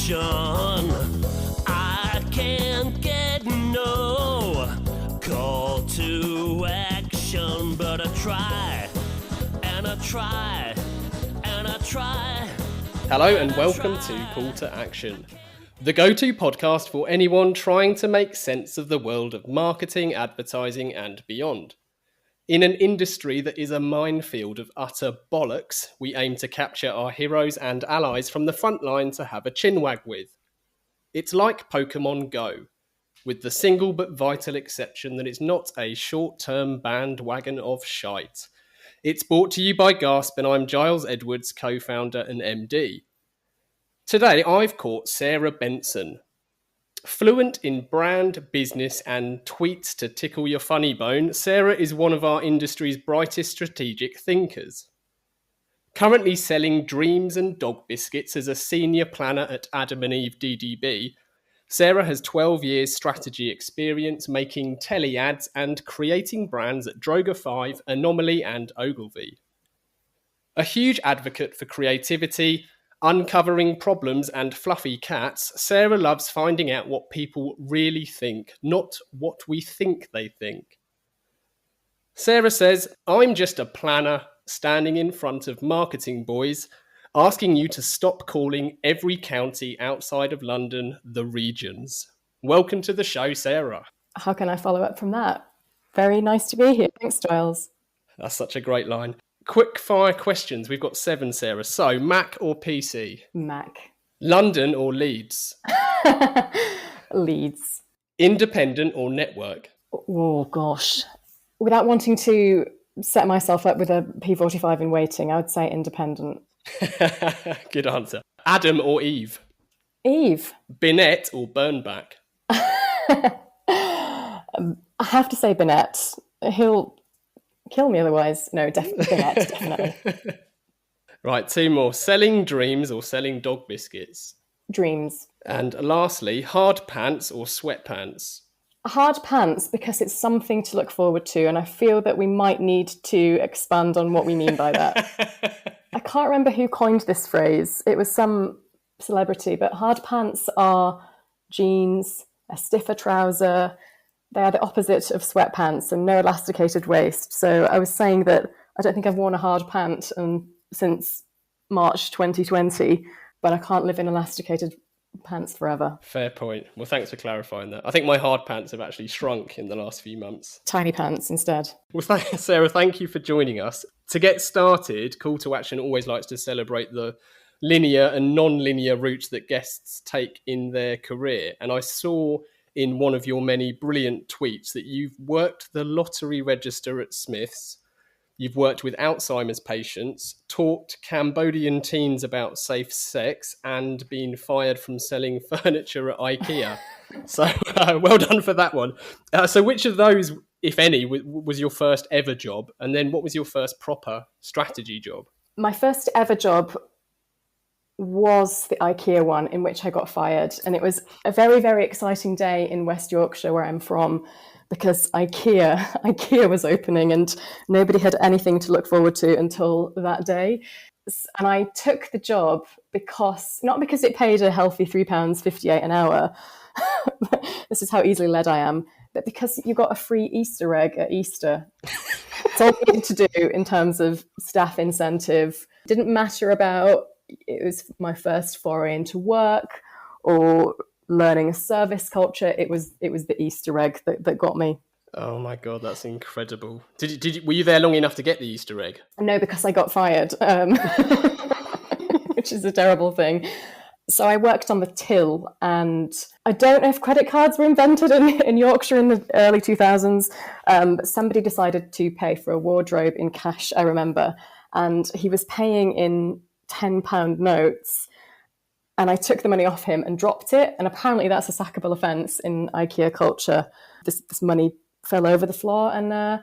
action. I can't get no call to action, but I try, and I try, and I try. Hello and welcome to Call to Action, the go-to podcast for anyone trying to make sense of the world of marketing, advertising and beyond. In an industry that is a minefield of utter bollocks, we aim to capture our heroes and allies from the front line to have a chin-wag with. It's like Pokemon Go, with the single but vital exception that it's not a short-term bandwagon of shite. It's brought to you by Gasp, and I'm Giles Edwards, co-founder and MD. Today I've caught Sarah Benson. Fluent in brand, business and tweets to tickle your funny bone, Sarah is one of our industry's brightest strategic thinkers. Currently selling dreams and dog biscuits as a senior planner at adam&eveDDB, Sarah has 12 years strategy experience making telly ads and creating brands at Droga 5, Anomaly and Ogilvy. A huge advocate for creativity, uncovering problems and fluffy cats, Sarah loves finding out what people really think, not what we think they think. Sarah says, I'm just a planner standing in front of marketing boys, asking you to stop calling every county outside of London the regions. Welcome to the show, Sarah. How can I follow up from that? Very nice to be here. Thanks, Giles. That's such a great line. Quick fire questions. We've got 7, Sarah. So, Mac or PC? Mac. London or Leeds? Leeds. Independent or network? Oh, gosh. Without wanting to set myself up with a P45 in waiting, I would say independent. Good answer. Adam or Eve? Eve. Binet or Burnback? I have to say Binet. He'll kill me otherwise. No, definitely Binet, definitely. Right, 2 more. Selling dreams or selling dog biscuits? Dreams. And lastly, hard pants or sweatpants? Hard pants, because it's something to look forward to, and I feel that we might need to expand on what we mean by that. I can't remember who coined this phrase. It was some celebrity, but hard pants are jeans, a stiffer trouser. They are the opposite of sweatpants and no elasticated waist. So I was saying that I don't think I've worn a hard pant since March 2020, but I can't live in elasticated pants forever. Fair point. Well, thanks for clarifying that. I think my hard pants have actually shrunk in the last few months. Tiny pants instead. Well, Sarah, thank you for joining us. To get started, Call to Action always likes to celebrate the linear and non-linear routes that guests take in their career. And I saw in one of your many brilliant tweets that you've worked the lottery register at Smith's, you've worked with Alzheimer's patients, taught Cambodian teens about safe sex, and been fired from selling furniture at IKEA. So well done for that one. So which of those, if any, was your first ever job? And then what was your first proper strategy job? My first ever job was the IKEA one, in which I got fired. And it was a very, very exciting day in West Yorkshire, where I'm from, because IKEA was opening and nobody had anything to look forward to until that day. And I took the job not because it paid a healthy £3.58 an hour. This is how easily led I am. But because you got a free Easter egg at Easter. It's all you needed to do in terms of staff incentive. Didn't matter about it was my first foray into work or learning a service culture. It was the Easter egg that got me. Oh my God, that's incredible. Were you there long enough to get the Easter egg? No, because I got fired, which is a terrible thing. So I worked on the till, and I don't know if credit cards were invented in Yorkshire in the early 2000s, but somebody decided to pay for a wardrobe in cash, I remember, and he was paying in £10 notes, and I took the money off him and dropped it, and apparently that's a sackable offence in IKEA culture. This money fell over the floor, and that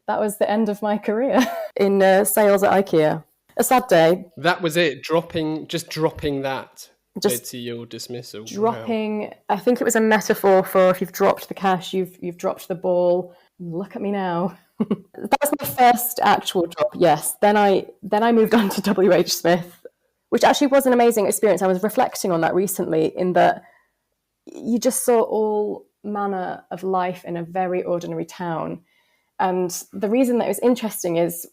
was the end of my career in sales at IKEA. A sad day. That was it, dropping that led to your dismissal. Dropping, wow. I think it was a metaphor for if you've dropped the cash, you've dropped the ball. Look at me now. That was my first actual job, yes. Then I moved on to WH Smith, which actually was an amazing experience. I was reflecting on that recently, in that you just saw all manner of life in a very ordinary town. And the reason that it was interesting is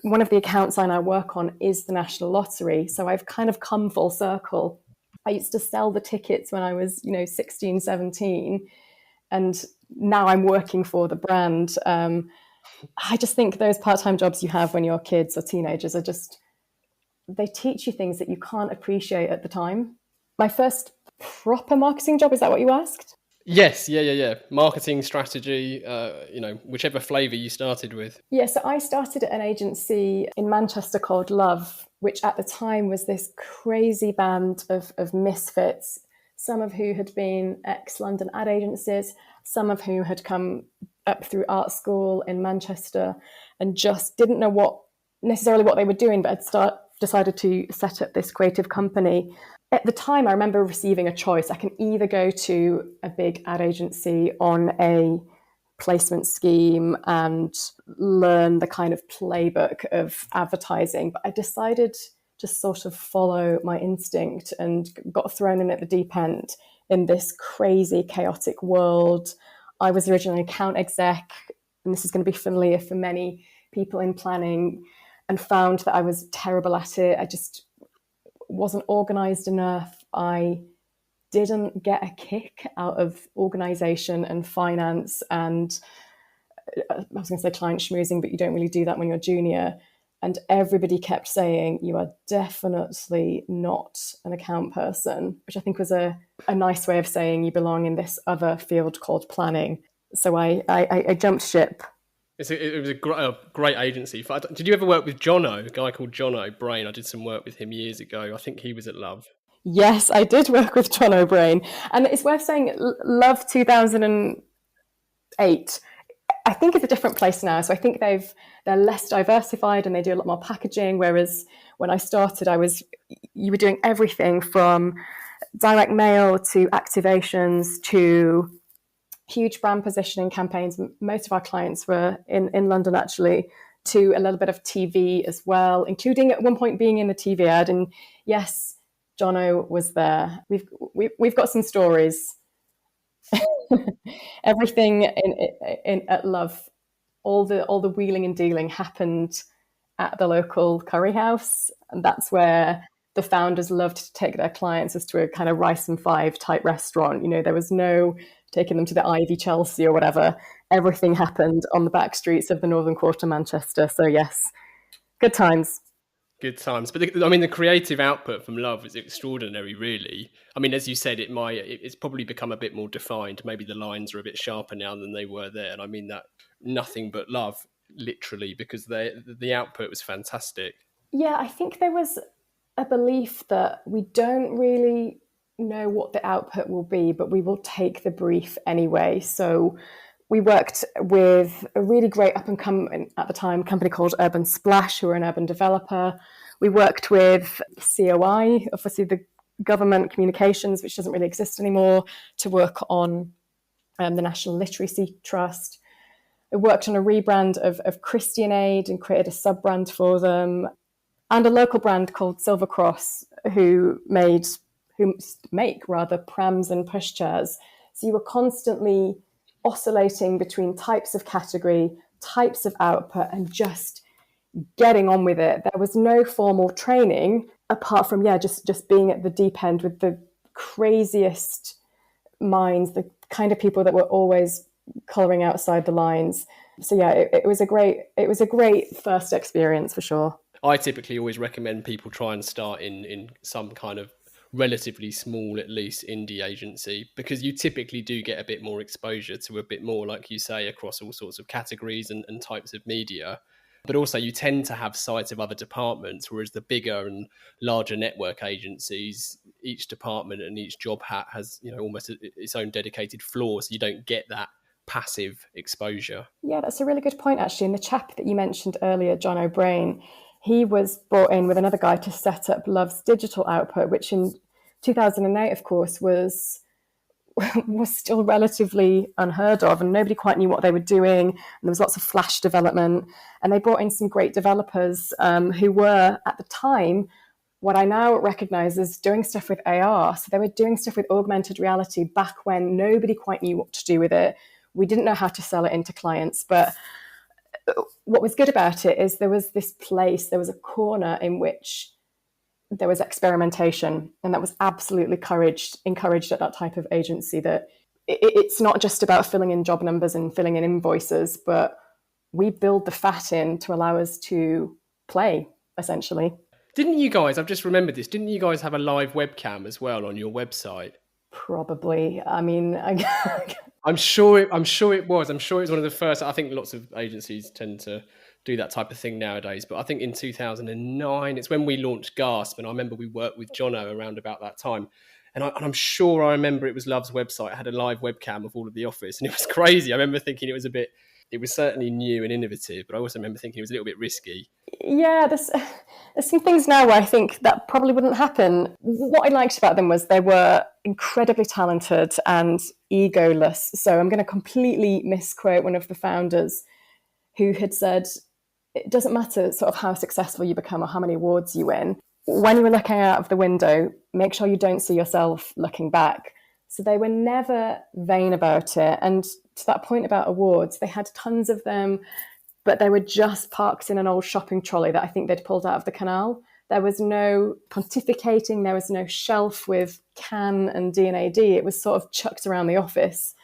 one of the accounts I now work on is the National Lottery. So I've kind of come full circle. I used to sell the tickets when I was, 16, 17. And now I'm working for the brand. I just think those part-time jobs you have when you're kids or teenagers are just, they teach you things that you can't appreciate at the time. My first proper marketing job, is that what you asked? Yes, yeah. Marketing strategy, whichever flavour you started with. Yeah, so I started at an agency in Manchester called Love, which at the time was this crazy band of misfits, some of who had been ex-London ad agencies, some of who had come up through art school in Manchester and just didn't know necessarily what they were doing, but had decided to set up this creative company. At the time, I remember receiving a choice. I can either go to a big ad agency on a placement scheme and learn the kind of playbook of advertising, but I decided to sort of follow my instinct and got thrown in at the deep end in this crazy, chaotic world. I was originally an account exec, and this is going to be familiar for many people in planning, and found that I was terrible at it. I just wasn't organized enough. I didn't get a kick out of organization and finance, and I was going to say client schmoozing, but you don't really do that when you're junior. And everybody kept saying, you are definitely not an account person, which I think was a nice way of saying you belong in this other field called planning. So I jumped ship. It was a great agency. Did you ever work with Jono, a guy called John O'Brien? I did some work with him years ago. I think he was at Love. Yes, I did work with John O'Brien. And it's worth saying, Love 2008, I think it's a different place now. So I think they're less diversified and they do a lot more packaging. Whereas when I started, you were doing everything from direct mail to activations to huge brand positioning campaigns. Most of our clients were in London, actually, to a little bit of TV as well, including at one point being in the TV ad. And yes, Jono was there. We've got some stories. Everything in at Love, all the wheeling and dealing happened at the local curry house, and that's where the founders loved to take their clients, as to a kind of Rice and Five type restaurant. There was no taking them to the Ivy Chelsea or whatever. Everything happened on the back streets of the Northern Quarter Manchester. So yes, good times. Good times. But the creative output from Love is extraordinary, really. I mean, as you said, it's probably become a bit more defined. Maybe the lines are a bit sharper now than they were there. And I mean that nothing but love, literally, because the output was fantastic. Yeah, I think there was a belief that we don't really know what the output will be, but we will take the brief anyway. So we worked with a really great up-and-coming, at the time, company called Urban Splash, who are an urban developer. We worked with COI, obviously the government communications, which doesn't really exist anymore, to work on the National Literacy Trust. I worked on a rebrand of Christian Aid and created a sub-brand for them, and a local brand called Silver Cross, who make prams and pushchairs. So you were constantly oscillating between types of category, types of output, and just getting on with it. There was no formal training apart from just being at the deep end with the craziest minds, the kind of people that were always colouring outside the lines. So yeah, it was a great first experience for sure. I typically always recommend people try and start in some kind of relatively small, at least, indie agency, because you typically do get a bit more exposure to a bit more, like you say, across all sorts of categories and types of media. But also you tend to have sight of other departments, whereas the bigger and larger network agencies, each department and each job hat has, almost its own dedicated floor, so you don't get that passive exposure. Yeah, that's a really good point, actually. And the chap that you mentioned earlier, John O'Brien, he was brought in with another guy to set up Love's digital output, which in 2008, of course, was still relatively unheard of, and nobody quite knew what they were doing. And there was lots of flash development, and they brought in some great developers who were, at the time, what I now recognize as doing stuff with AR. So they were doing stuff with augmented reality back when nobody quite knew what to do with it. We didn't know how to sell it into clients. But what was good about it is there was this place, there was a corner in which there was experimentation. And that was absolutely encouraged at that type of agency, that it's not just about filling in job numbers and filling in invoices, but we build the fat in to allow us to play, essentially. Didn't you guys, I've just remembered this, didn't you guys have a live webcam as well on your website? Probably. I mean, I'm sure it was. I'm sure it was one of the first. I think lots of agencies tend to do that type of thing nowadays. But I think in 2009, it's when we launched Gasp. And I remember we worked with Jono around about that time. And I'm sure I remember it was Love's website. It had a live webcam of all of the office. And it was crazy. I remember thinking it was certainly new and innovative, but I also remember thinking it was a little bit risky. Yeah, there's some things now where I think that probably wouldn't happen. What I liked about them was they were incredibly talented and egoless. So I'm going to completely misquote one of the founders who had said, it doesn't matter sort of how successful you become or how many awards you win. When you were looking out of the window, make sure you don't see yourself looking back. So they were never vain about it. And to that point about awards, they had tons of them, but they were just parked in an old shopping trolley that I think they'd pulled out of the canal. There was no pontificating. There was no shelf with Cannes and D&AD. It was sort of chucked around the office,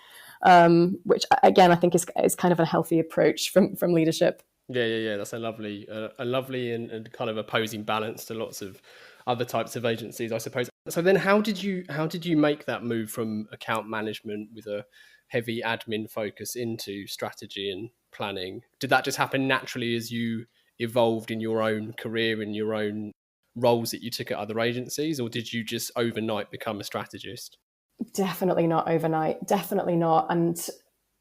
which, again, I think is kind of a healthy approach from leadership. Yeah. That's a lovely and kind of opposing balance to lots of other types of agencies, I suppose. So then how did you make that move from account management with a heavy admin focus into strategy and planning? Did that just happen naturally as you evolved in your own career and your own roles that you took at other agencies, or did you just overnight become a strategist? Definitely not overnight. Definitely not. And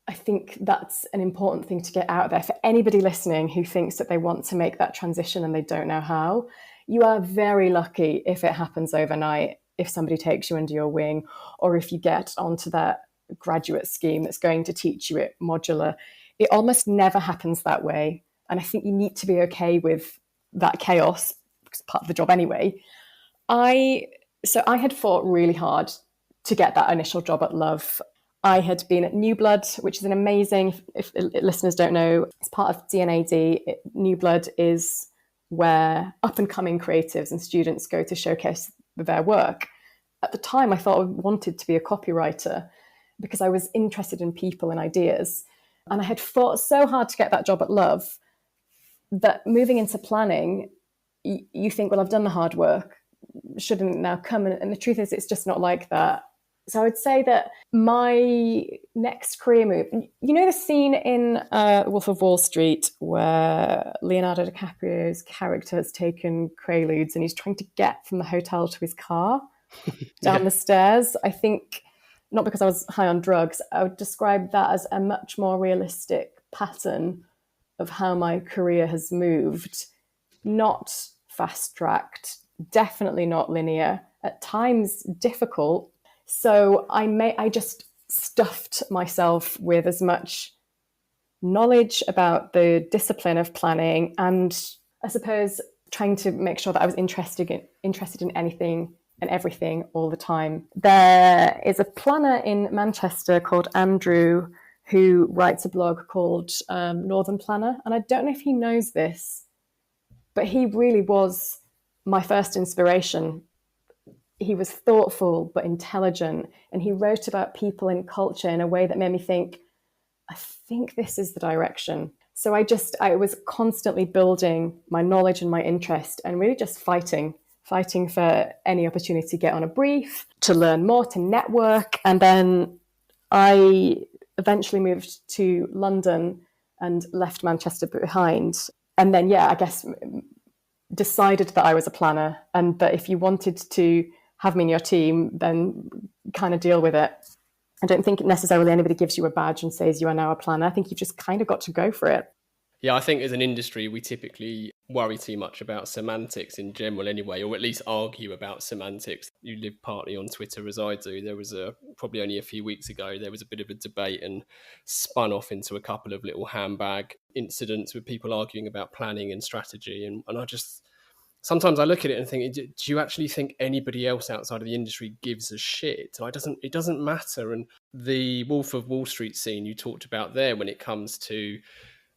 I think that's an important thing to get out there for anybody listening who thinks that they want to make that transition and they don't know how. You are very lucky if it happens overnight, if somebody takes you under your wing, or if you get onto that graduate scheme that's going to teach you it modular. It almost never happens that way. And I think you need to be okay with that chaos, because it's part of the job anyway. So I had fought really hard to get that initial job at Love. I had been at New Blood, which is an amazing, if listeners don't know, it's part of D&AD. New Blood is where up-and-coming creatives and students go to showcase their work. At the time, I thought I wanted to be a copywriter because I was interested in people and ideas. And I had fought so hard to get that job at Love that moving into planning, you think, well, I've done the hard work, shouldn't now come? And the truth is, it's just not like that. So I would say that my next career move, you know the scene in Wolf of Wall Street where Leonardo DiCaprio's character has taken Quaaludes and he's trying to get from the hotel to his car down the stairs? I think, not because I was high on drugs, I would describe that as a much more realistic pattern of how my career has moved. Not fast-tracked, definitely not linear, at times difficult. So I just stuffed myself with as much knowledge about the discipline of planning, and I suppose trying to make sure that I was interested in anything and everything all the time. There is a planner in Manchester called Andrew who writes a blog called Northern Planner, and I don't know if he knows this, but he really was my first inspiration. He was thoughtful but intelligent, and he wrote about people and culture in a way that made me think, I think this is the direction. So I was constantly building my knowledge and my interest, and really just fighting for any opportunity to get on a brief, to learn more, to network. And then I eventually moved to London and left Manchester behind. And then, I guess decided that I was a planner, and that if you wanted to have me in your team, then kind of deal with it. I don't think necessarily anybody gives you a badge and says you are now a planner. I think you've just kind of got to go for it. Yeah, I think as an industry, we typically worry too much about semantics in general anyway, or at least argue about semantics. You live partly on Twitter as I do. There was probably only a few weeks ago, there was a bit of a debate and spun off into a couple of little handbag incidents with people arguing about planning and strategy. And sometimes I look at it and think, do you actually think anybody else outside of the industry gives a shit? Like, it doesn't matter. And the Wolf of Wall Street scene you talked about there, when it comes to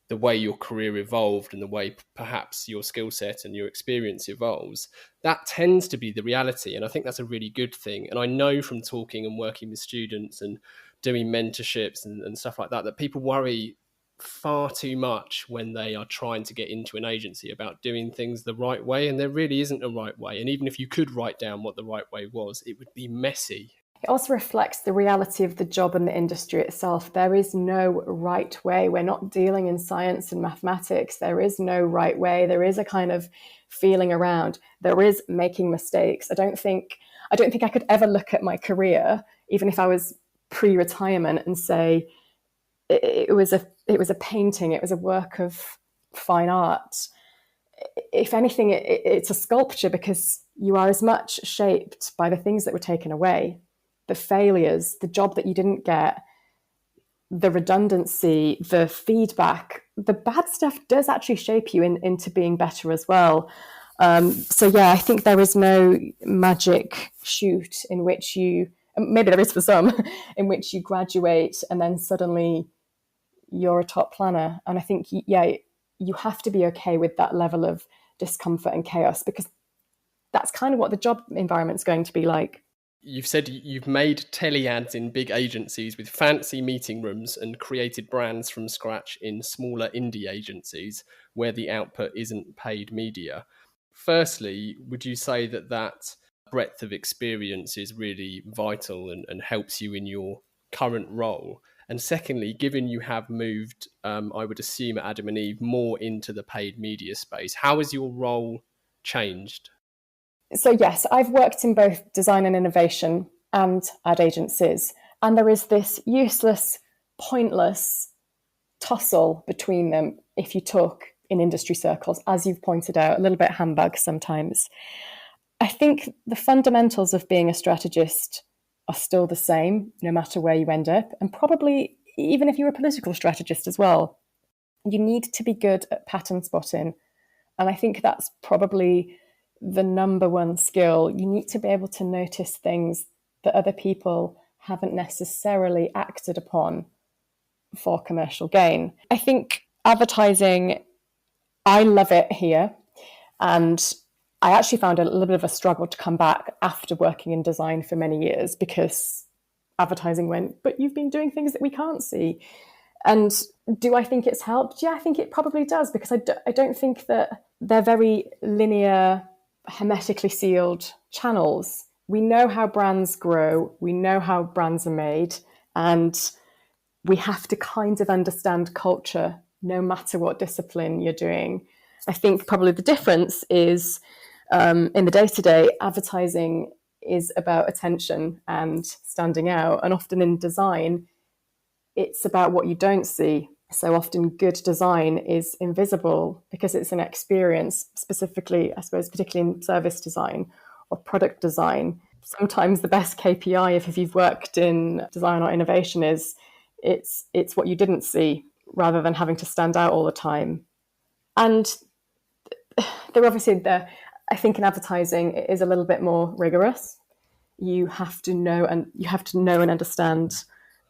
the way your career evolved and the way perhaps your skill set and your experience evolves, that tends to be the reality. And I think that's a really good thing. And I know from talking and working with students and doing mentorships and stuff like that, that people worry far too much when they are trying to get into an agency about doing things the right way. And there really isn't a right way. And even if you could write down what the right way was, it would be messy. It also reflects the reality of the job and the industry itself. There is no right way. We're not dealing in science and mathematics. There is no right way. There is a kind of feeling around. There is making mistakes. I don't think I could ever look at my career, even if I was pre-retirement, and say it was a painting, it was a work of fine art. If anything, it's a sculpture, because you are as much shaped by the things that were taken away, the failures, the job that you didn't get, the redundancy, the feedback. The bad stuff does actually shape you into being better as well. So yeah, I think there is no magic chute in which you, maybe there is for some, in which you graduate and then suddenly you're a top planner. And I think, yeah, you have to be okay with that level of discomfort and chaos, because that's kind of what the job environment's going to be like. You've said you've made telly ads in big agencies with fancy meeting rooms and created brands from scratch in smaller indie agencies where the output isn't paid media. Firstly, would you say that breadth of experience is really vital and helps you in your current role? And secondly, given you have moved, I would assume at Adam and Eve, more into the paid media space, how has your role changed? So yes, I've worked in both design and innovation and ad agencies. And there is this useless, pointless tussle between them, if you talk in industry circles, as you've pointed out, a little bit handbag sometimes. I think the fundamentals of being a strategist are still the same, no matter where you end up. And probably even if you're a political strategist as well, you need to be good at pattern spotting. And I think that's probably the number one skill. You need to be able to notice things that other people haven't necessarily acted upon for commercial gain. I think advertising, I love it here. And I actually found a little bit of a struggle to come back after working in design for many years, because advertising went, but you've been doing things that we can't see. And do I think it's helped? Yeah, I think it probably does, because I don't think that they're very linear, hermetically sealed channels. We know how brands grow, we know how brands are made, and we have to kind of understand culture no matter what discipline you're doing. I think probably the difference is in the day-to-day, advertising is about attention and standing out, and often in design it's about what you don't see. So often good design is invisible because it's an experience, specifically, I suppose, particularly in service design or product design. Sometimes the best KPI, if you've worked in design or innovation, is it's what you didn't see, rather than having to stand out all the time. And they're obviously, I think in advertising it is a little bit more rigorous. You have to know and understand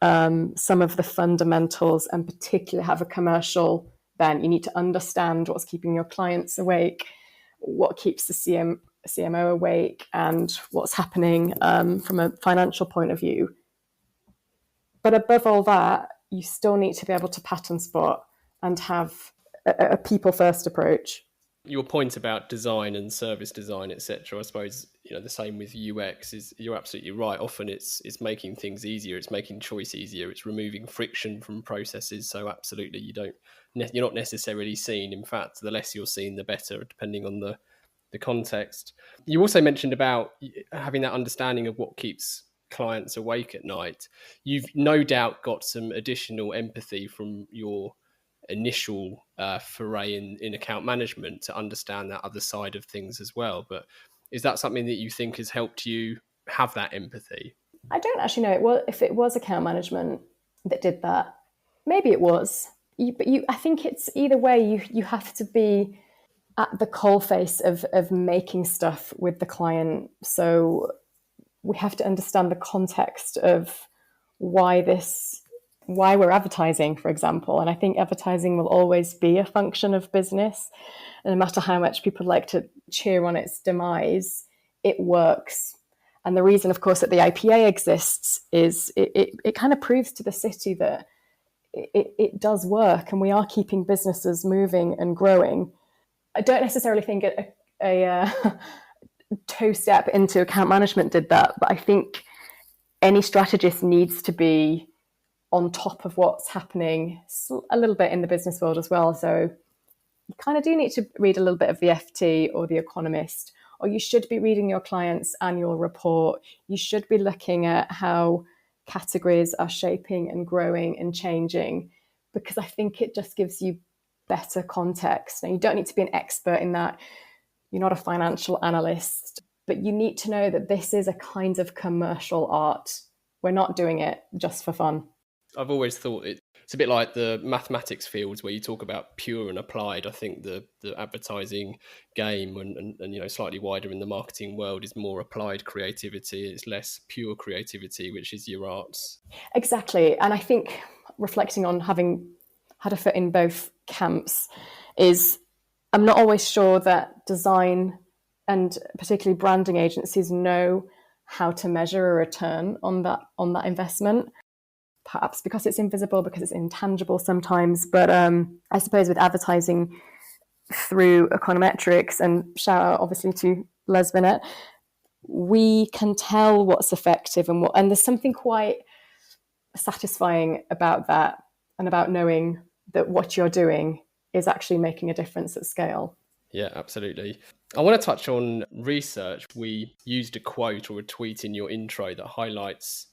some of the fundamentals, and particularly have a commercial bent. You need to understand what's keeping your clients awake, what keeps the CMO awake, and what's happening from a financial point of view. But above all that, you still need to be able to pattern spot and have a people-first approach. Your point about design and service design, etc., I suppose, the same with UX is, you're absolutely right. Often it's making things easier, it's making choice easier, it's removing friction from processes. So absolutely, you're not necessarily seen. In fact, the less you're seen, the better, depending on the context. You also mentioned about having that understanding of what keeps clients awake at night. You've no doubt got some additional empathy from your initial foray in account management to understand that other side of things as well. But is that something that you think has helped you have that empathy? I don't actually know if it was account management that did that. Maybe it was. But I think it's either way. You have to be at the coalface of making stuff with the client. So we have to understand the context of why we're advertising, for example. And I think advertising will always be a function of business. And no matter how much people like to cheer on its demise, it works. And the reason, of course, that the IPA exists is it kind of proves to the city that it does work, and we are keeping businesses moving and growing. I don't necessarily think a toe step into account management did that, but I think any strategist needs to be on top of what's happening a little bit in the business world as well. So you kind of do need to read a little bit of the FT or the Economist, or you should be reading your client's annual report. You should be looking at how categories are shaping and growing and changing, because I think it just gives you better context. Now, you don't need to be an expert in that. You're not a financial analyst, but you need to know that this is a kind of commercial art. We're not doing it just for fun. I've always thought it's a bit like the mathematics fields where you talk about pure and applied. I think the advertising game and slightly wider in the marketing world is more applied creativity. It's less pure creativity, which is your arts. Exactly. And I think reflecting on having had a foot in both camps is I'm not always sure that design and particularly branding agencies know how to measure a return on that investment. Perhaps because it's invisible, because it's intangible sometimes. But I suppose with advertising through econometrics, and shout out obviously to Les Binet, we can tell what's effective and there's something quite satisfying about that, and about knowing that what you're doing is actually making a difference at scale. Yeah, absolutely. I want to touch on research. We used a quote or a tweet in your intro that highlights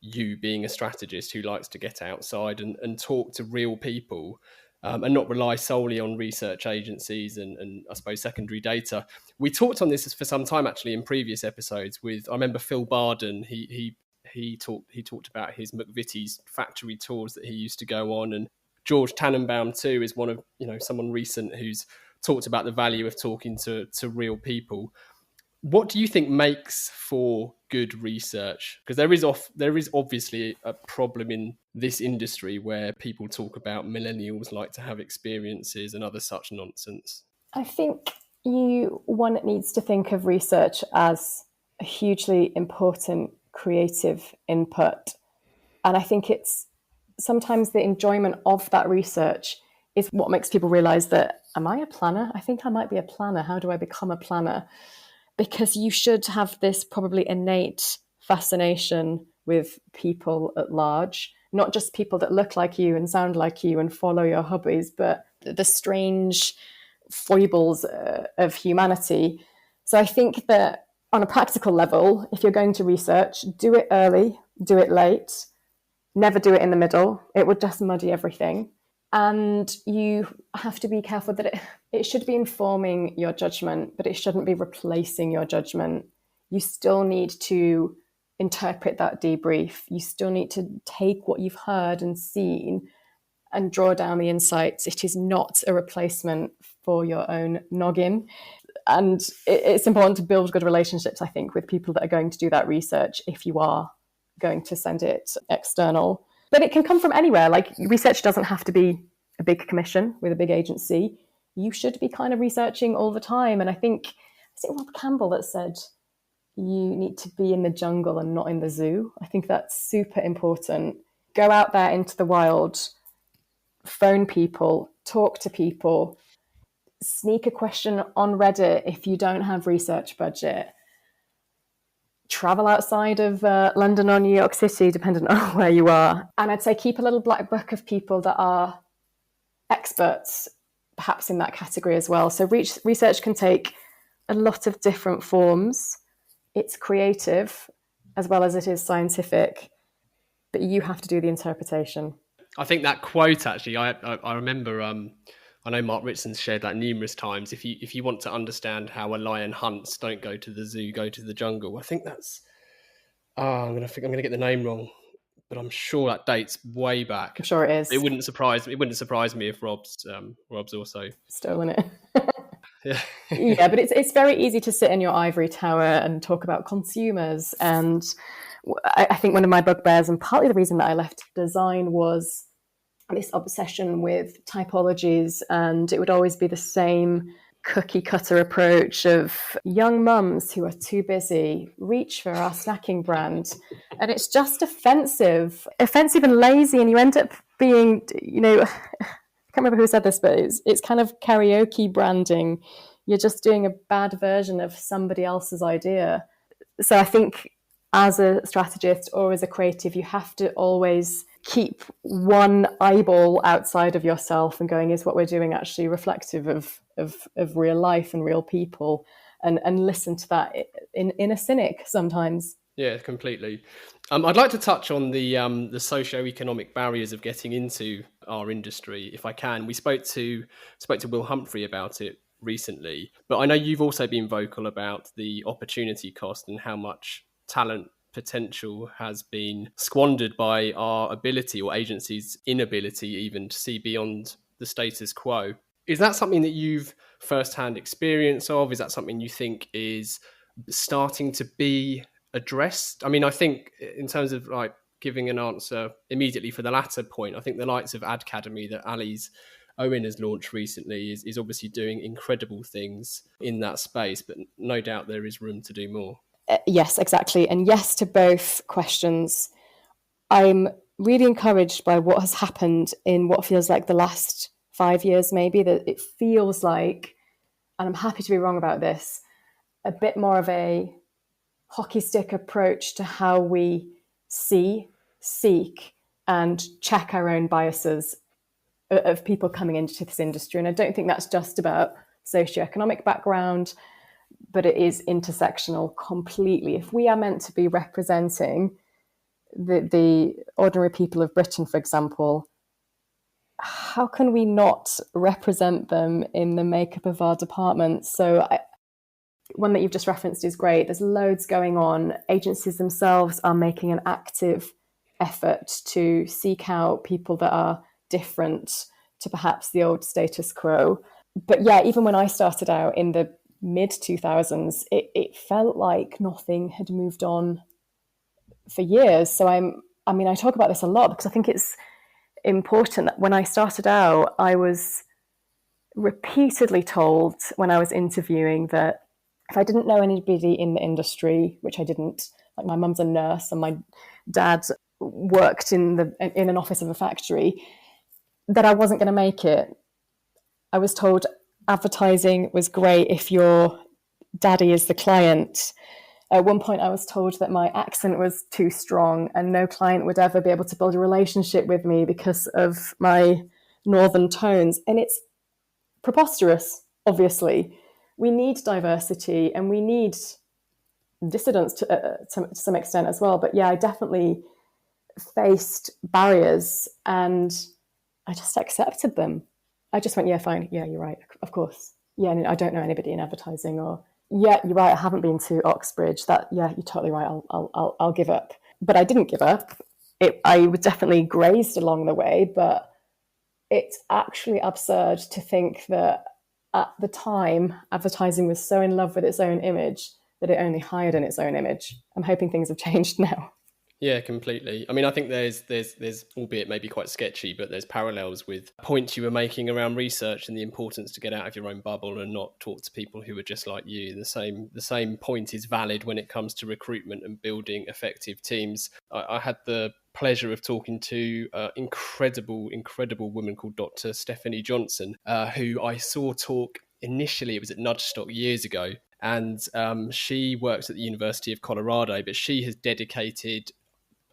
you being a strategist who likes to get outside and talk to real people and not rely solely on research agencies and I suppose secondary data. We talked on this for some time actually in previous episodes I remember Phil Barden, he talked about his McVitie's factory tours that he used to go on, and George Tannenbaum too is one of, someone recent who's talked about the value of talking to real people. What do you think makes for good research? Because there is obviously a problem in this industry where people talk about millennials like to have experiences and other such nonsense. I think one needs to think of research as a hugely important creative input. And I think it's sometimes the enjoyment of that research is what makes people realize that, am I a planner? I think I might be a planner. How do I become a planner? Because you should have this probably innate fascination with people at large, not just people that look like you and sound like you and follow your hobbies, but the strange foibles of humanity. So I think that on a practical level, if you're going to research, do it early, do it late, never do it in the middle. It would just muddy everything. And you have to be careful that it should be informing your judgment, but it shouldn't be replacing your judgment. You still need to interpret that debrief. You still need to take what you've heard and seen and draw down the insights. It is not a replacement for your own noggin. And it's important to build good relationships, I think, with people that are going to do that research if you are going to send it external. But it can come from anywhere. Like, research doesn't have to be a big commission with a big agency. You should be kind of researching all the time. And I think, is it Rob Campbell that said, you need to be in the jungle and not in the zoo? I think that's super important. Go out there into the wild, phone people, talk to people, sneak a question on Reddit if you don't have research budget. Travel outside of London or New York City, depending on where you are. And I'd say keep a little black book of people that are experts, perhaps in that category as well. So research can take a lot of different forms. It's creative as well as it is scientific, but you have to do the interpretation. I think that quote, actually, I remember, I know Mark Ritson's shared that numerous times. If you want to understand how a lion hunts, don't go to the zoo, go to the jungle. I think that's, I'm going to get the name wrong, but I'm sure that dates way back. I'm sure it is. It wouldn't surprise me if Rob's also stolen it. Yeah. Yeah, but it's very easy to sit in your ivory tower and talk about consumers. And I think one of my bugbears, and partly the reason that I left design, was this obsession with typologies, and it would always be the same cookie cutter approach of young mums who are too busy, reach for our snacking brand. And it's just offensive and lazy. And you end up being, I can't remember who said this, but it's kind of karaoke branding. You're just doing a bad version of somebody else's idea. So I think as a strategist or as a creative, you have to always keep one eyeball outside of yourself and going, is what we're doing actually reflective of real life and real people? And listen to that in a cynic sometimes. Yeah, completely. I'd like to touch on the socio-economic barriers of getting into our industry, if I can. We spoke to Will Humphrey about it recently, but I know you've also been vocal about the opportunity cost and how much talent potential has been squandered by our ability, or agencies' inability even, to see beyond the status quo. Is that something that you've first-hand experience of? Is that something you think is starting to be addressed? I mean, I think in terms of like giving an answer immediately for the latter point, I think the likes of Adcademy that Ali's Owen has launched recently is obviously doing incredible things in that space, but no doubt there is room to do more. Yes, exactly. And yes to both questions. I'm really encouraged by what has happened in what feels like the last 5 years, maybe, that it feels like, and I'm happy to be wrong about this, a bit more of a hockey stick approach to how we see, seek, and check our own biases of people coming into this industry. And I don't think that's just about socioeconomic background, but it is intersectional completely. If we are meant to be representing the ordinary people of Britain, for example, how can we not represent them in the makeup of our departments? So one that you've just referenced is great. There's loads going on. Agencies themselves are making an active effort to seek out people that are different to perhaps the old status quo. But yeah, even when I started out in the mid 2000s, it felt like nothing had moved on for years. So I talk about this a lot because I think it's important that when I started out, I was repeatedly told when I was interviewing that if I didn't know anybody in the industry, which I didn't, like my mum's a nurse and my dad worked in an office of a factory, that I wasn't going to make it. I was told advertising was great if your daddy is the client. At one point, I was told that my accent was too strong and no client would ever be able to build a relationship with me because of my northern tones. And it's preposterous, obviously. We need diversity and we need dissidence to some extent as well. But yeah, I definitely faced barriers and I just accepted them. I just went, yeah, fine. Yeah, you're right. Of course. Yeah, I don't know anybody in advertising, or yeah, you're right. I haven't been to Oxbridge. That, yeah, you're totally right. I'll give up. But I didn't give up. I was definitely grazed along the way, but it's actually absurd to think that at the time, advertising was so in love with its own image that it only hired in its own image. I'm hoping things have changed now. Yeah, completely. I mean, I think there's albeit maybe quite sketchy, but there's parallels with points you were making around research and the importance to get out of your own bubble and not talk to people who are just like you. The same point is valid when it comes to recruitment and building effective teams. I had the pleasure of talking to an incredible woman called Dr. Stephanie Johnson, who I saw talk initially. It was at Nudgestock years ago. And she works at the University of Colorado, but she has dedicated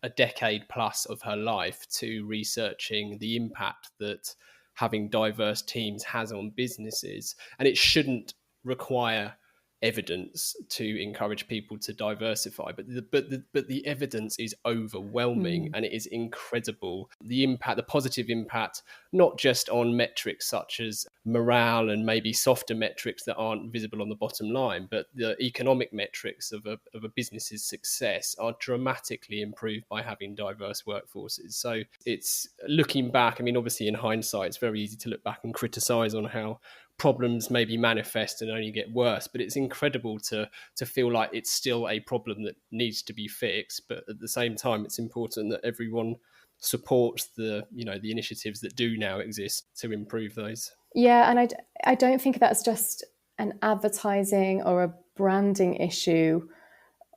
a decade plus of her life to researching the impact that having diverse teams has on businesses. And it shouldn't require evidence to encourage people to diversify, but the evidence is overwhelming and it is incredible. The impact, the positive impact, not just on metrics such as morale and maybe softer metrics that aren't visible on the bottom line, but the economic metrics of a business's success are dramatically improved by having diverse workforces. So it's looking back, I mean, obviously in hindsight, it's very easy to look back and criticize on how problems maybe manifest and only get worse, but it's incredible to feel like it's still a problem that needs to be fixed. But at the same time, it's important that everyone supports the initiatives that do now exist to improve those. Yeah, and I don't think that's just an advertising or a branding issue,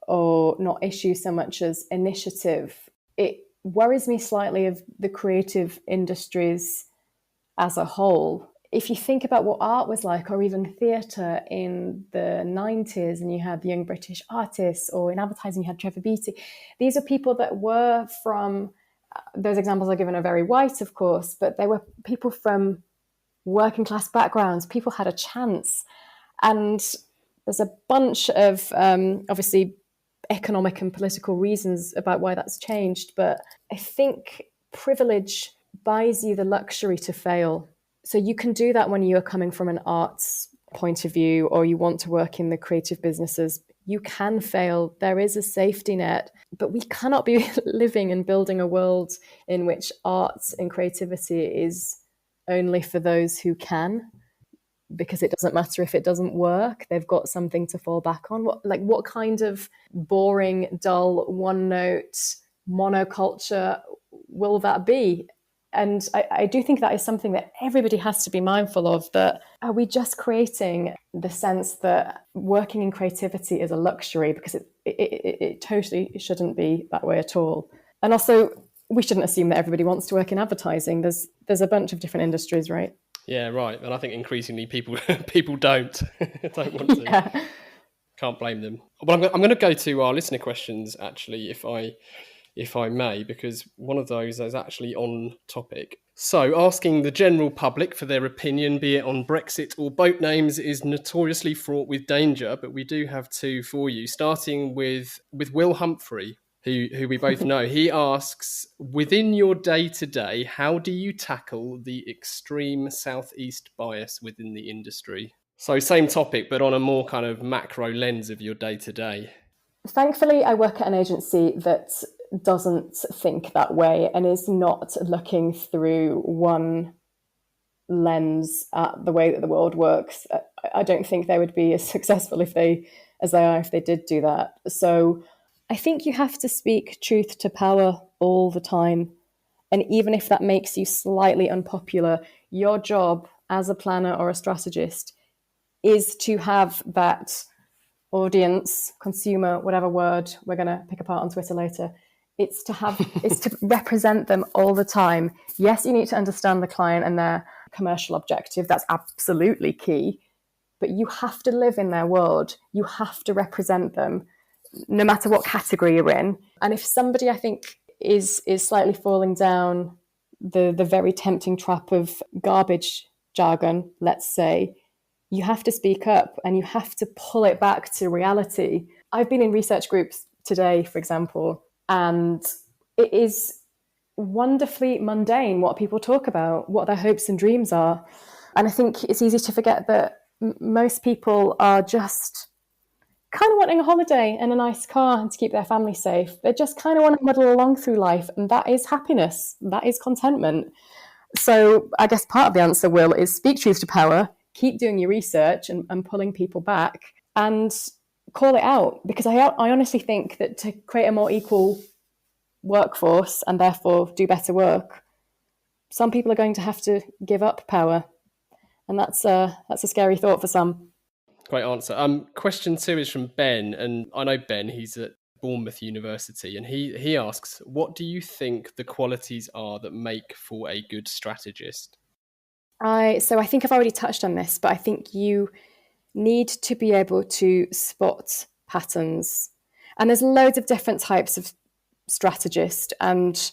or not issue so much as initiative. It worries me slightly of the creative industries as a whole. If you think about what art was like, or even theatre in the 90s, and you had the young British artists, or in advertising you had Trevor Beatty, these are people that were from, those examples are given are very white, of course, but they were people from working class backgrounds. People had a chance. And there's a bunch of, obviously, economic and political reasons about why that's changed. But I think privilege buys you the luxury to fail. So you can do that when you're coming from an arts point of view, or you want to work in the creative businesses. You can fail. There is a safety net, but we cannot be living and building a world in which arts and creativity is only for those who can, because it doesn't matter if it doesn't work. They've got something to fall back on. What kind of boring, dull, one-note monoculture will that be? And I do think that is something that everybody has to be mindful of, that are we just creating the sense that working in creativity is a luxury? Because it totally shouldn't be that way at all. And also, we shouldn't assume that everybody wants to work in advertising. There's a bunch of different industries, right? Yeah, right. And I think increasingly people don't want to. Yeah. Can't blame them. But I'm going to go to our listener questions, actually, if I may, because one of those is actually on topic. So, asking the general public for their opinion, be it on Brexit or boat names, is notoriously fraught with danger. But we do have two for you, starting with Will Humphrey, who we both know. He asks, within your day-to-day, how do you tackle the extreme southeast bias within the industry? So same topic, but on a more kind of macro lens of your day-to-day. Thankfully, I work at an agency that doesn't think that way and is not looking through one lens at the way that the world works. I don't think they would be as successful as they are if they did do that. So I think you have to speak truth to power all the time. And even if that makes you slightly unpopular, your job as a planner or a strategist is to have that audience, consumer, whatever word we're going to pick apart on Twitter later. It's to represent them all the time. Yes, you need to understand the client and their commercial objective. That's absolutely key. But you have to live in their world. You have to represent them, no matter what category you're in. And if somebody, I think, is slightly falling down the very tempting trap of garbage jargon, let's say, you have to speak up and you have to pull it back to reality. I've been in research groups today, for example, and it is wonderfully mundane what people talk about, what their hopes and dreams are. And I think it's easy to forget that most people are just kind of wanting a holiday and a nice car and to keep their family safe. They just kind of want to muddle along through life, and that is happiness. That is contentment. So I guess part of the answer, Will, is speak truth to power, keep doing your research and pulling people back, and call it out. Because I honestly think that to create a more equal workforce and therefore do better work, some people are going to have to give up power. And that's a scary thought for some. Great answer. Question 2 is from Ben, and I know Ben, he's at Bournemouth University, and he asks, what do you think the qualities are that make for a good strategist? So I think I've already touched on this, but I think you need to be able to spot patterns. And there's loads of different types of strategist, and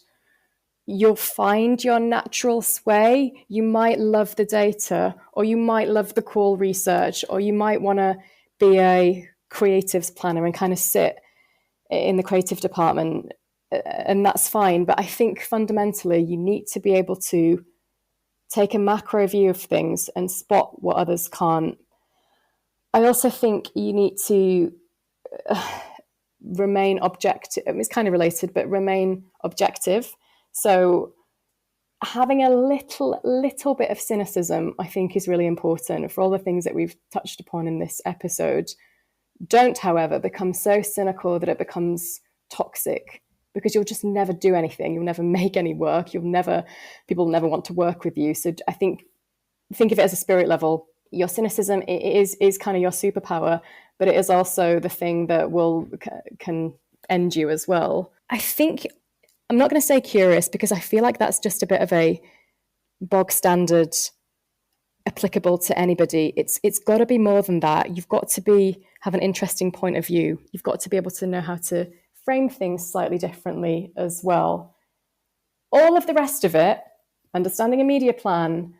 you'll find your natural sway. You might love the data, or you might love the call research, or you might want to be a creatives planner and kind of sit in the creative department, and that's fine. But I think fundamentally you need to be able to take a macro view of things and spot what others can't. I also think you need to remain objective. It's kind of related, but remain objective. So having a little bit of cynicism, I think, is really important for all the things that we've touched upon in this episode. Don't, however, become so cynical that it becomes toxic, because you'll just never do anything. You'll never make any work. People never want to work with you. So I think of it as a spirit level. Your cynicism is kind of your superpower, but it is also the thing that can end you as well. I think, I'm not going to say curious, because I feel like that's just a bit of a bog standard applicable to anybody. It's got to be more than that. You've got to have an interesting point of view. You've got to be able to know how to frame things slightly differently as well. All of the rest of it, understanding a media plan,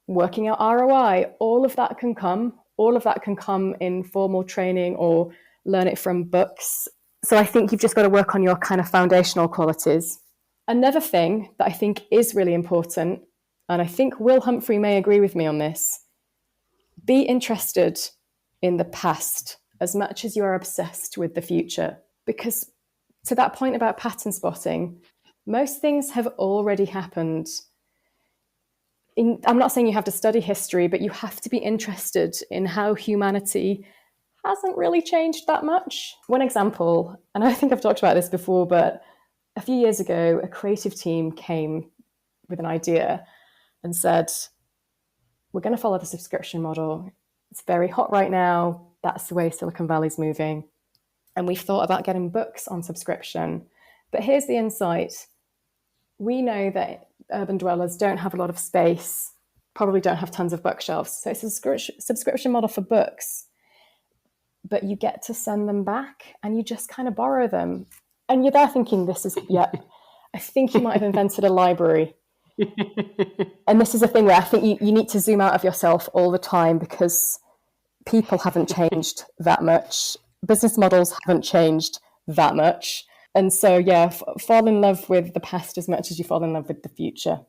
working out ROI, all of that can come in formal training or learn it from books. So I think you've just got to work on your kind of foundational qualities. Another thing that I think is really important, and I think Will Humphrey may agree with me on this, be interested in the past as much as you are obsessed with the future. Because to that point about pattern spotting, most things have already happened. I'm not saying you have to study history, but you have to be interested in how humanity hasn't really changed that much. One example, and I think I've talked about this before, but a few years ago, a creative team came with an idea and said, we're going to follow the subscription model. It's very hot right now. That's the way Silicon Valley's moving. And we've thought about getting books on subscription. But here's the insight. We know that urban dwellers don't have a lot of space, probably don't have tons of bookshelves. So it's a subscription model for books. But you get to send them back and you just kind of borrow them. And you're there thinking, I think you might have invented a library. And this is a thing where I think you need to zoom out of yourself all the time, because people haven't changed that much. Business models haven't changed that much. And so, fall in love with the past as much as you fall in love with the future.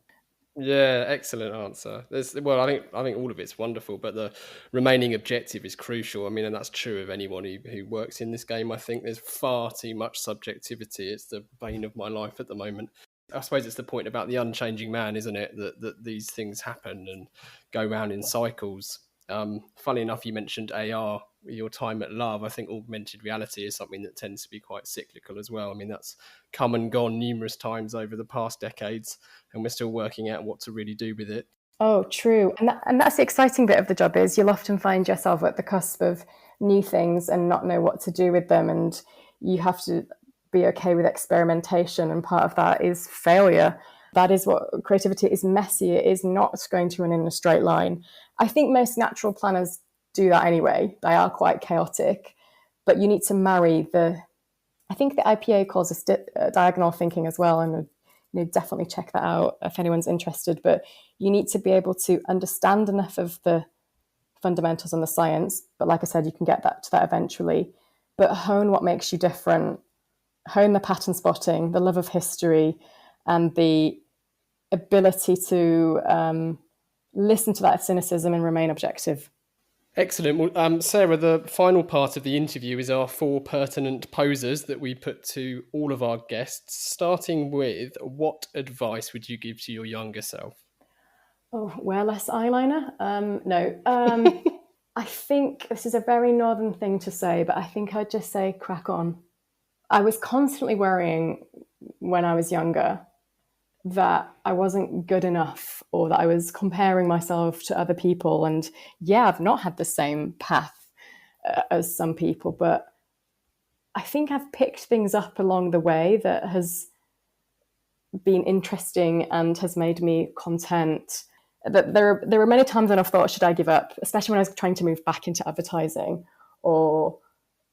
Yeah, excellent answer. I think all of it's wonderful, but the remaining objective is crucial. I mean, and that's true of anyone who works in this game. I think there's far too much subjectivity. It's the bane of my life at the moment. I suppose it's the point about the unchanging man, isn't it? That these things happen and go round in cycles. Funny enough, you mentioned AR, your time at Love. I think augmented reality is something that tends to be quite cyclical as well. I mean, that's come and gone numerous times over the past decades, and we're still working out what to really do with it. Oh, true. And that's the exciting bit of the job, is you'll often find yourself at the cusp of new things and not know what to do with them. And you have to be okay with experimentation. And part of that is failure. That is what creativity is. Messy. It is not going to run in a straight line. I think most natural planners do that anyway. They are quite chaotic, but you need to marry I think the IPA calls this diagonal thinking as well. And definitely check that out if anyone's interested. But you need to be able to understand enough of the fundamentals and the science. But like I said, you can get to that eventually. But hone what makes you different. Hone the pattern spotting, the love of history, and the ability to listen to that cynicism and remain objective. Excellent. Well, Sarah, the final part of the interview is our 4 pertinent posers that we put to all of our guests, starting with, what advice would you give to your younger self? Oh, wear less eyeliner? No. I think this is a very northern thing to say, but I think I'd just say crack on. I was constantly worrying when I was younger that I wasn't good enough, or that I was comparing myself to other people. And I've not had the same path as some people, but I think I've picked things up along the way that has been interesting and has made me content. That there were many times when I've thought, should I give up? Especially when I was trying to move back into advertising, or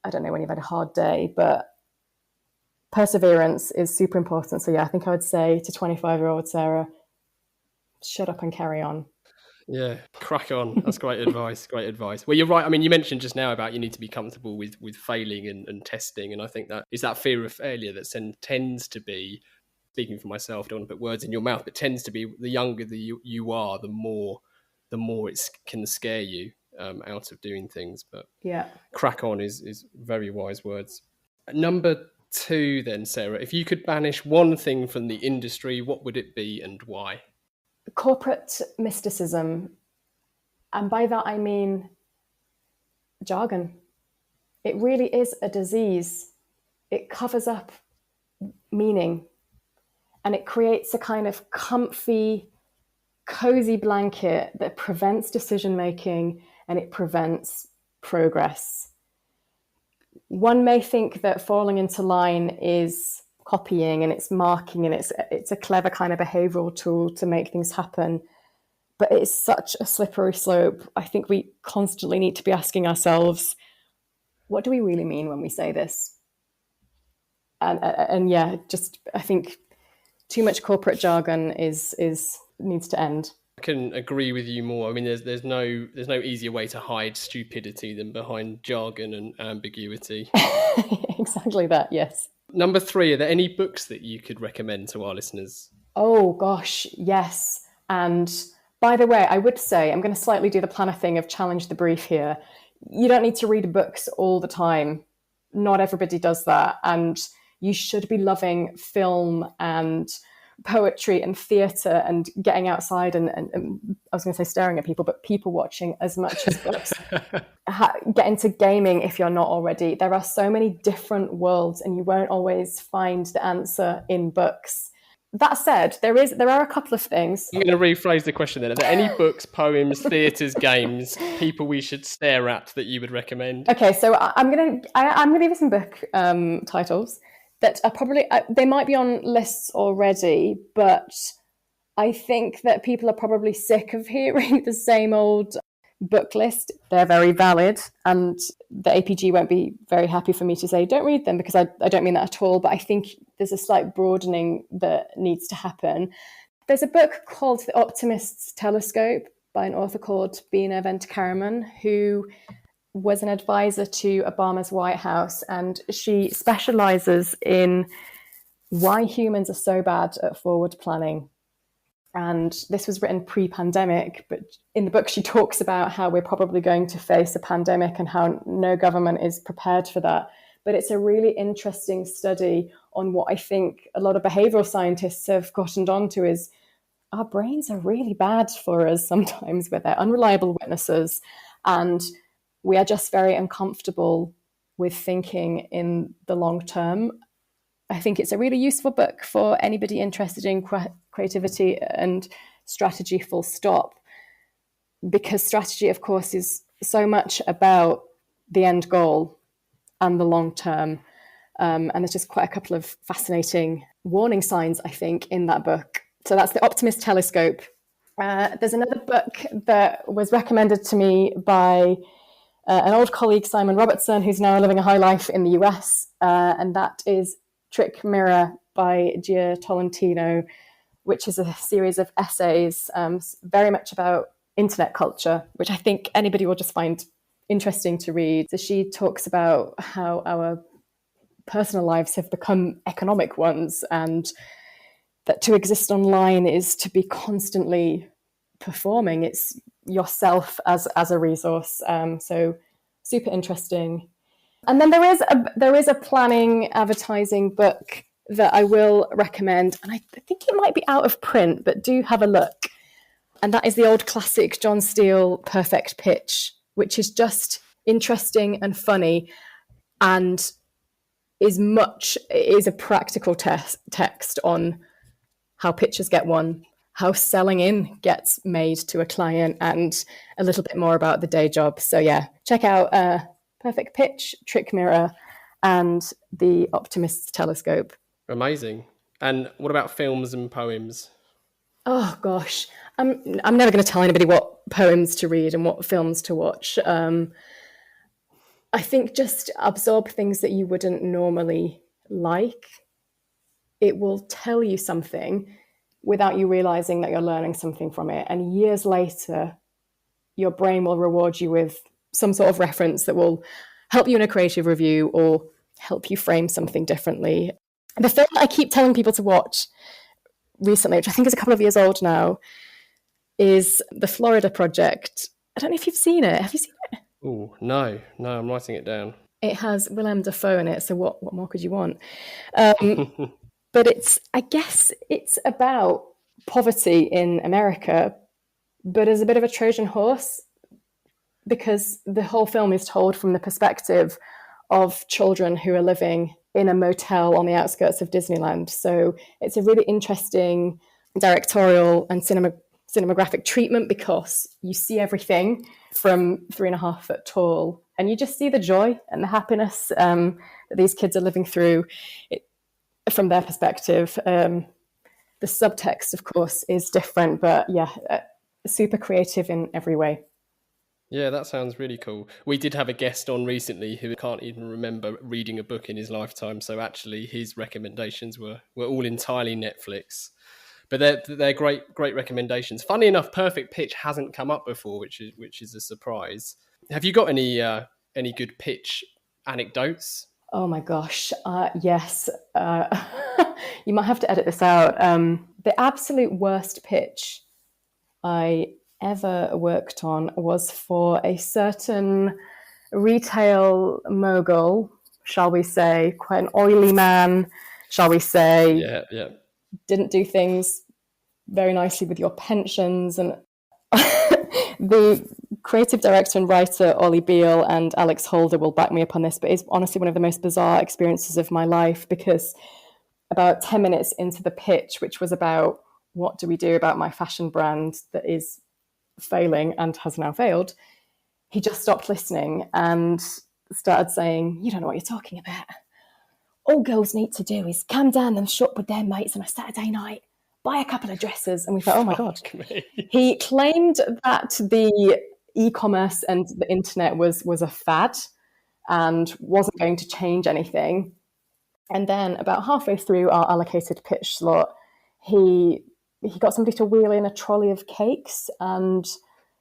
I don't know, when you've had a hard day, but perseverance is super important. So I think I would say to 25-year-old Sarah, shut up and carry on. Yeah, crack on. That's great advice. Great advice. Well, you're right. I mean, you mentioned just now about you need to be comfortable with failing and testing. And I think that is that fear of failure that tends to be, speaking for myself, don't want to put words in your mouth, but tends to be the younger you are, the more it can scare you out of doing things. But crack on is very wise words. Number 2 then, Sarah. If you could banish one thing from the industry, what would it be and why? Corporate mysticism. And by that, I mean jargon. It really is a disease. It covers up meaning and it creates a kind of comfy, cozy blanket that prevents decision making and it prevents progress. One may think that falling into line is copying and it's marking and it's a clever kind of behavioral tool to make things happen. But it's such a slippery slope. I think we constantly need to be asking ourselves, what do we really mean when we say this? And yeah, just I think too much corporate jargon needs to end. I can agree with you more. I mean, there's no easier way to hide stupidity than behind jargon and ambiguity. Exactly that, yes. Number 3, are there any books that you could recommend to our listeners? Oh gosh, yes. And by the way, I would say I'm going to slightly do the planner thing of challenge the brief here. You don't need to read books all the time. Not everybody does that. And you should be loving film and poetry and theatre and getting outside and I was going to say staring at people, but people watching as much as books. Get into gaming if you're not already. There are so many different worlds and you won't always find the answer in books. That said, there are a couple of things. I'm going to rephrase the question then. Are there any books, poems, theatres, games, people we should stare at that you would recommend? Okay, so I'm going to give you some book titles that are probably, they might be on lists already, but I think that people are probably sick of hearing the same old book list. They're very valid, and the APG won't be very happy for me to say don't read them, because I don't mean that at all, but I think there's a slight broadening that needs to happen. There's a book called The Optimist's Telescope by an author called Beena Ventkaraman, who was an advisor to Obama's White House, and she specializes in why humans are so bad at forward planning. And this was written pre-pandemic, but in the book she talks about how we're probably going to face a pandemic and how no government is prepared for that. But it's a really interesting study on what I think a lot of behavioral scientists have gotten onto is our brains are really bad for us sometimes, where they're unreliable witnesses, and we are just very uncomfortable with thinking in the long term. I think it's a really useful book for anybody interested in creativity and strategy, full stop, because strategy, of course, is so much about the end goal and the long term. And there's just quite a couple of fascinating warning signs, I think, in that book. So that's The Optimist Telescope. There's another book that was recommended to me by an old colleague, Simon Robertson, who's now living a high life in the US, and that is Trick Mirror by Gia Tolentino, which is a series of essays very much about internet culture, which I think anybody will just find interesting to read. So she talks about how our personal lives have become economic ones, and that to exist online is to be constantly performing. It's yourself as a resource. So super interesting. And then there is a planning advertising book that I will recommend, and I think it might be out of print, but do have a look. And that is the old classic John Steele Perfect Pitch, which is just interesting and funny, and is a practical text on how pitches get won, how selling in gets made to a client, and a little bit more about the day job. So yeah, check out Perfect Pitch, Trick Mirror, and The Optimist's Telescope. Amazing. And what about films and poems? Oh gosh, I'm never going to tell anybody what poems to read and what films to watch. I think just absorb things that you wouldn't normally like. It will tell you something without you realizing that you're learning something from it. And years later, your brain will reward you with some sort of reference that will help you in a creative review or help you frame something differently. The film that I keep telling people to watch recently, which I think is a couple of years old now, is The Florida Project. I don't know if you've seen it. Have you seen it? Oh, no, I'm writing it down. It has Willem Dafoe in it, so what more could you want? But I guess it's about poverty in America, but as a bit of a Trojan horse, because the whole film is told from the perspective of children who are living in a motel on the outskirts of Disneyland. So it's a really interesting directorial and cinematographic treatment, because you see everything from 3.5 foot tall, and you just see the joy and the happiness that these kids are living through from their perspective. The subtext, of course, is different, but yeah, super creative in every way. Yeah, that sounds really cool. We did have a guest on recently who can't even remember reading a book in his lifetime, so actually his recommendations were all entirely Netflix. But they're great recommendations. Funny enough, Perfect Pitch hasn't come up before, which is a surprise. Have you got any good pitch anecdotes? Oh my gosh, yes. You might have to edit this out. The absolute worst pitch I ever worked on was for a certain retail mogul, shall we say, quite an oily man, shall we say. Yeah. Didn't do things very nicely with your pensions. And the creative director and writer, Ollie Beale, and Alex Holder will back me up on this, but it's honestly one of the most bizarre experiences of my life, because about 10 minutes into the pitch, which was about what do we do about my fashion brand that is failing and has now failed, he just stopped listening and started saying, "You don't know what you're talking about. All girls need to do is come down and shop with their mates on a Saturday night, buy a couple of dresses." And we thought, oh my God. He claimed that the e-commerce and the internet was a fad and wasn't going to change anything. And then about halfway through our allocated pitch slot, he got somebody to wheel in a trolley of cakes and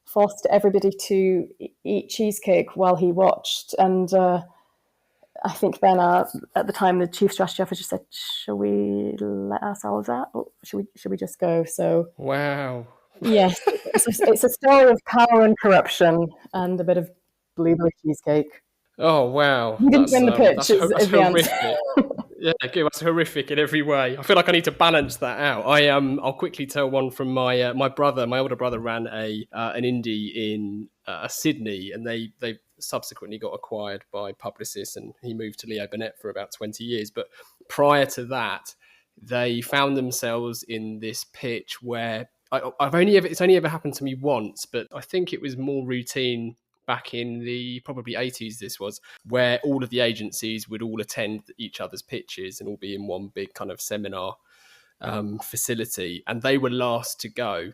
forced everybody to eat cheesecake while he watched. And I think then at the time, the chief strategy officer just said, "Shall we let ourselves out? Or should we just go?" So wow. Yes, it's a story of power and corruption and a bit of blueberry cheesecake. Oh wow. You didn't win the pitch, is the horrific. answer. Yeah, that's horrific in every way. I feel like I need to balance that out. I'll quickly tell one from my brother. My older brother ran an indie in Sydney, and they subsequently got acquired by Publicis, and he moved to Leo Burnett for about 20 years. But prior to that, they found themselves in this pitch where it's only ever happened to me once, but I think it was more routine back in the probably 80s, this was, where all of the agencies would all attend each other's pitches and all be in one big kind of seminar facility, and they were last to go.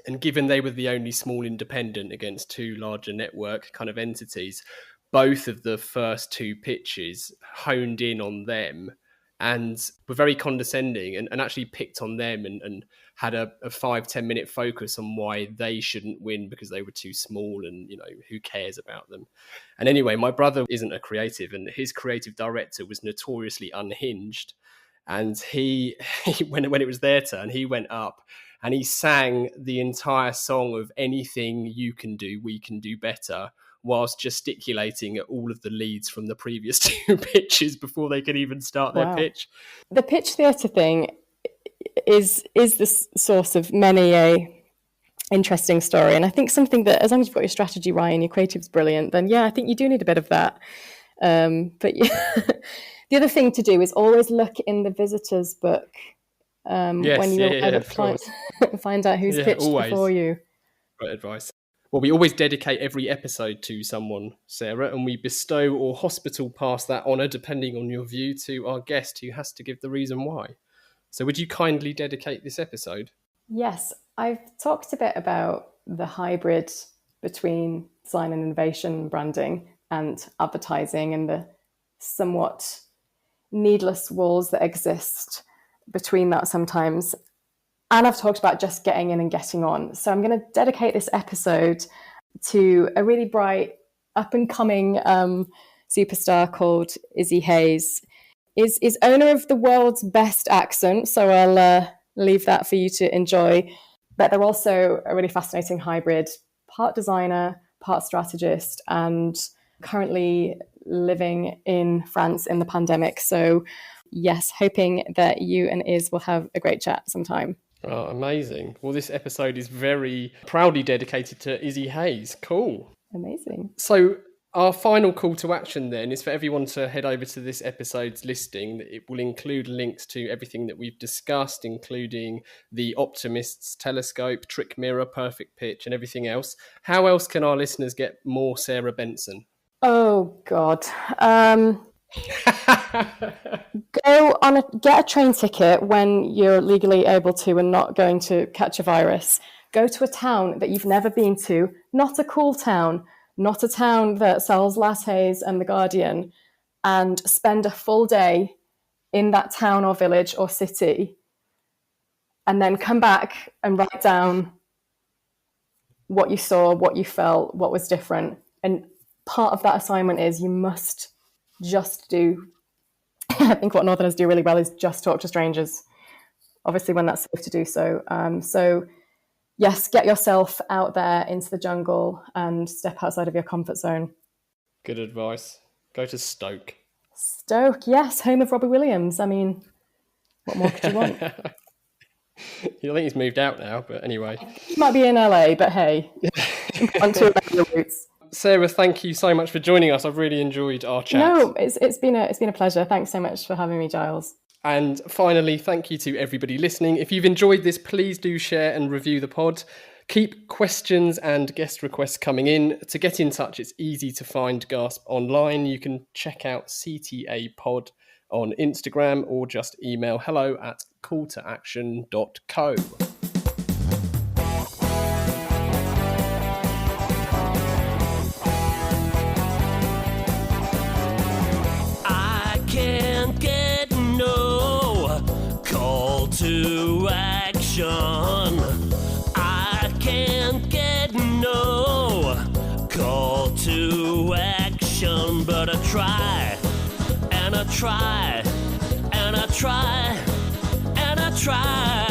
And given they were the only small independent against two larger network kind of entities, both of the first two pitches honed in on them and were very condescending and actually picked on them and had a 5-10 minute focus on why they shouldn't win because they were too small and, you know, who cares about them. And anyway, my brother isn't a creative, and his creative director was notoriously unhinged. And he when it was their turn, he went up and he sang the entire song of "Anything You Can Do, We Can Do Better," whilst gesticulating at all of the leads from the previous two pitches before they could even start their pitch. The pitch theatre thing is the source of many a interesting story. And I think something that, as long as you've got your strategy right and your creative's brilliant, then yeah, I think you do need a bit of that. But yeah, the other thing to do is always look in the visitor's book when you arrive at clients, find out who's pitched always before you. Great advice. Well, we always dedicate every episode to someone, Sarah, and we bestow or hospital pass that honour, depending on your view, to our guest who has to give the reason why. So would you kindly dedicate this episode? Yes, I've talked a bit about the hybrid between design and innovation, branding and advertising, and the somewhat needless walls that exist between that sometimes. And I've talked about just getting in and getting on. So I'm going to dedicate this episode to a really bright, up-and-coming superstar called Izzy Hayes. Is owner of the world's best accent, so I'll leave that for you to enjoy. But they're also a really fascinating hybrid, part designer, part strategist, and currently living in France in the pandemic. So yes, hoping that you and Iz will have a great chat sometime. Oh, amazing. Well, this episode is very proudly dedicated to Izzy Hayes. Cool. Amazing. So our final call to action then is for everyone to head over to this episode's listing. It will include links to everything that we've discussed, including the Optimist's telescope, trick mirror, perfect pitch, and everything else. How else can our listeners get more Sarah Benson? Oh, God. Get a train ticket when you're legally able to and not going to catch a virus. Go to a town that you've never been to, not a cool town, not a town that sells lattes and The Guardian, and spend a full day in that town or village or city, and then come back and write down what you saw, what you felt, what was different. And part of that assignment is you must just do, I think what Northerners do really well is just talk to strangers, obviously when that's safe to do so. So yes, get yourself out there into the jungle and step outside of your comfort zone. Good advice. Go to Stoke. Stoke, yes, home of Robbie Williams. I mean, what more could you want? I think he's moved out now, but anyway. He might be in LA, but hey, on to your roots. Sarah, thank you so much for joining us. I've really enjoyed our chat. No, it's been a pleasure. Thanks so much for having me, Giles. And finally, thank you to everybody listening. If you've enjoyed this, please do share and review the pod. Keep questions and guest requests coming in. To get in touch, it's easy to find Gasp online. You can check out CTA Pod on Instagram or just email hello@calltoaction.co. To action. I can't get no call to action, but I try, and I try, and I try, and I try.